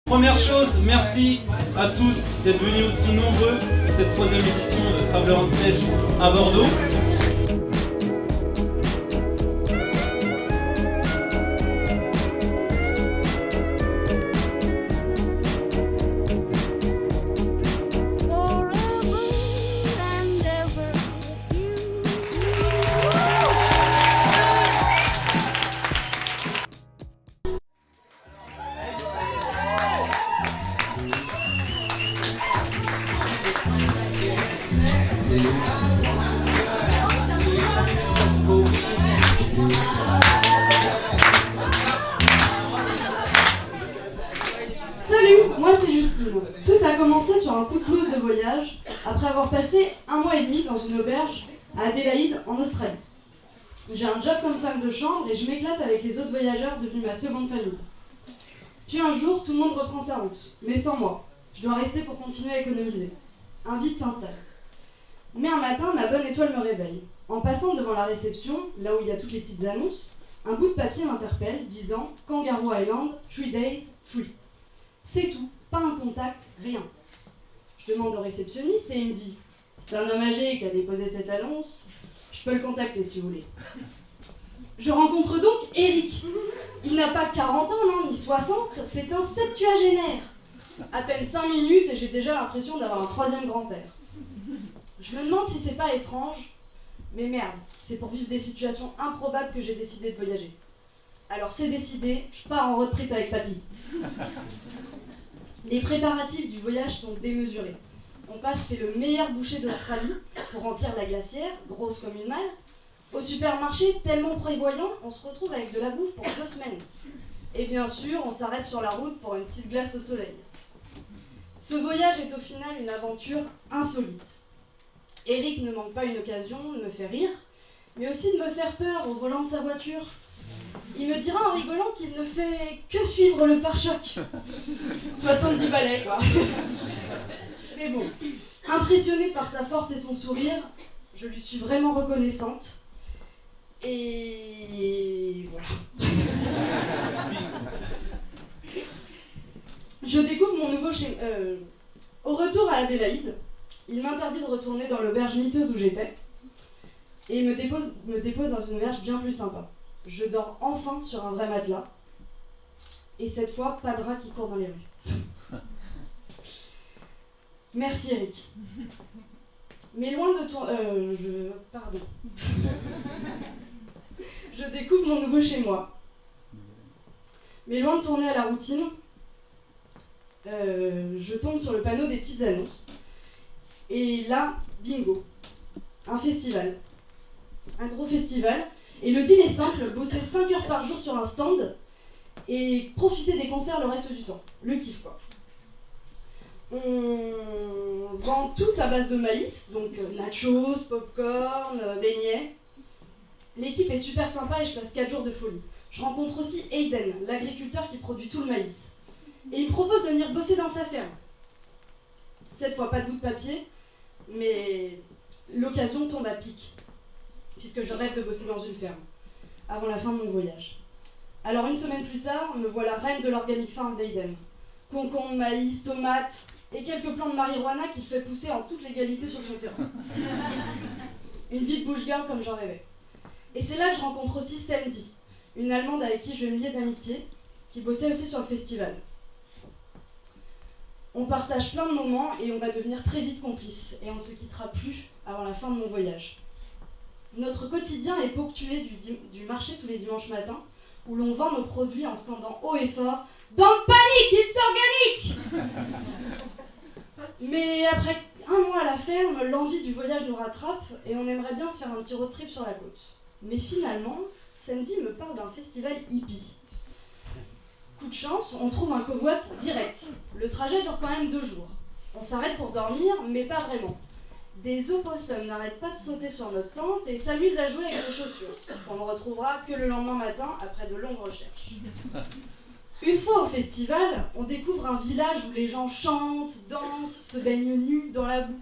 Première chose, merci à tous d'être venus aussi nombreux pour cette 3e édition de Traveler on Stage à Bordeaux. Salut, moi c'est Justine. Tout a commencé sur un coup de blues de voyage, après avoir passé 1 mois et demi dans une auberge à Adélaïde, en Australie. J'ai un job comme femme de chambre et je m'éclate avec les autres voyageurs devenus ma seconde famille. Puis un jour, tout le monde reprend sa route, mais sans moi. Je dois rester pour continuer à économiser. Un vide s'installe. Mais un matin, ma bonne étoile me réveille. En passant devant la réception, là où il y a toutes les petites annonces, un bout de papier m'interpelle disant « Kangaroo Island, 3 days, free ». C'est tout, pas un contact, rien. Je demande au réceptionniste et il me dit « C'est un homme âgé qui a déposé cette annonce, je peux le contacter si vous voulez. » Je rencontre donc Eric. Il n'a pas 40 ans, non, ni 60, c'est un septuagénaire. À peine 5 minutes et j'ai déjà l'impression d'avoir un 3e grand-père. Je me demande si c'est pas étrange, mais merde, c'est pour vivre des situations improbables que j'ai décidé de voyager. Alors c'est décidé, je pars en road trip avec papy. Les préparatifs du voyage sont démesurés. On passe chez le meilleur boucher d'Australie pour remplir la glacière, grosse comme une malle. Au supermarché, tellement prévoyant, on se retrouve avec de la bouffe pour 2 semaines. Et bien sûr, on s'arrête sur la route pour une petite glace au soleil. Ce voyage est au final une aventure insolite. Eric ne manque pas une occasion de me faire rire, mais aussi de me faire peur au volant de sa voiture. Il me dira en rigolant qu'il ne fait que suivre le pare-choc. 70 balais, quoi. Mais bon, impressionnée par sa force et son sourire, je lui suis vraiment reconnaissante. Et voilà. Je découvre mon nouveau schéma. Au retour à Adélaïde, il m'interdit de retourner dans l'auberge miteuse où j'étais et me dépose dans une auberge bien plus sympa. Je dors enfin sur un vrai matelas et cette fois, pas de rats qui courent dans les rues. Merci Eric. Mais loin de ton... Pardon. Je découvre mon nouveau chez moi. Mais loin de tourner à la routine, je tombe sur le panneau des petites annonces. Et là, bingo, un festival. Un gros festival. Et le deal est simple, bosser 5 heures par jour sur un stand et profiter des concerts le reste du temps. Le kiff, quoi. On vend tout à base de maïs, donc nachos, popcorn, beignets. L'équipe est super sympa et je passe 4 jours de folie. Je rencontre aussi Aiden, l'agriculteur qui produit tout le maïs. Et il me propose de venir bosser dans sa ferme. Cette fois, pas de bout de papier, mais l'occasion tombe à pic, puisque je rêve de bosser dans une ferme, avant la fin de mon voyage. Alors 1 semaine plus tard, me voilà reine de l'organic farm d'Aiden. Concombre, maïs, tomates et quelques plants de marijuana qu'il fait pousser en toute légalité sur son terrain. Une vie de bouche-garde comme j'en rêvais. Et c'est là que je rencontre aussi Sandy, une Allemande avec qui je vais me lier d'amitié, qui bossait aussi sur le festival. On partage plein de moments et on va devenir très vite complices, et on ne se quittera plus avant la fin de mon voyage. Notre quotidien est ponctué du marché tous les dimanches matins, où l'on vend nos produits en scandant haut et fort « Don't panic, it's organic !» Mais après 1 mois à la ferme, l'envie du voyage nous rattrape et on aimerait bien se faire un petit road trip sur la côte. Mais finalement, Sandy me parle d'un festival hippie. Coup de chance, on trouve un covoit direct. Le trajet dure quand même 2 jours. On s'arrête pour dormir, mais pas vraiment. Des opossums n'arrêtent pas de sauter sur notre tente et s'amusent à jouer avec nos chaussures, qu'on ne retrouvera que le lendemain matin après de longues recherches. Une fois au festival, on découvre un village où les gens chantent, dansent, se baignent nus dans la boue.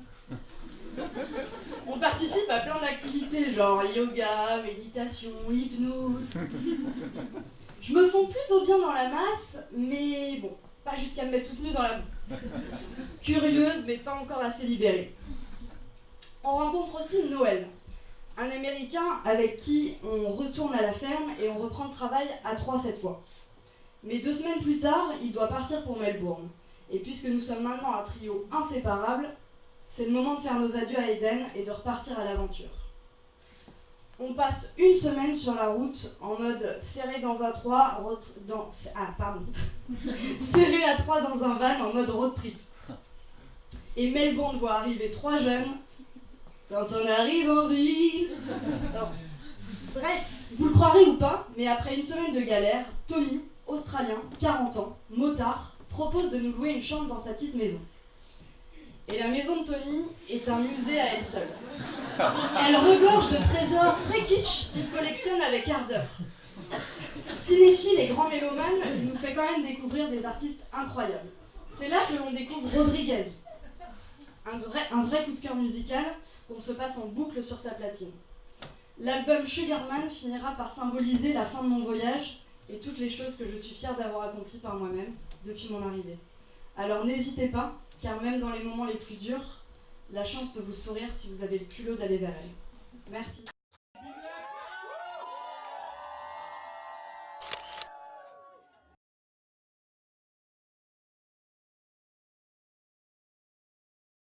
On participe à plein d'activités, genre yoga, méditation, hypnose. Je me fonds plutôt bien dans la masse, mais bon, pas jusqu'à me mettre toute nue dans la boue. Curieuse, mais pas encore assez libérée. On rencontre aussi Noël, un Américain avec qui on retourne à la ferme et on reprend le travail à 3 cette fois. Mais 2 semaines plus tard, il doit partir pour Melbourne. Et puisque nous sommes maintenant un trio inséparable, c'est le moment de faire nos adieux à Eden et de repartir à l'aventure. On passe 1 semaine sur la route en mode serré dans un 3, serré à 3 dans un van en mode road trip. Et Melbourne voit arriver 3 jeunes. Quand on arrive en ville. Non. Bref, vous le croirez ou pas, mais après 1 semaine de galère, Tony, Australien, 40 ans, motard, propose de nous louer une chambre dans sa petite maison. Et la maison de Tony est un musée à elle seule. Elle regorge de trésors très kitsch qu'il collectionne avec ardeur. Cinéphile et grand mélomane, il nous fait quand même découvrir des artistes incroyables. C'est là que l'on découvre Rodriguez, un vrai coup de cœur musical qu'on se passe en boucle sur sa platine. L'album Sugarman finira par symboliser la fin de mon voyage et toutes les choses que je suis fière d'avoir accomplies par moi-même depuis mon arrivée. Alors n'hésitez pas, car même dans les moments les plus durs, la chance peut vous sourire si vous avez le culot d'aller vers elle. Merci.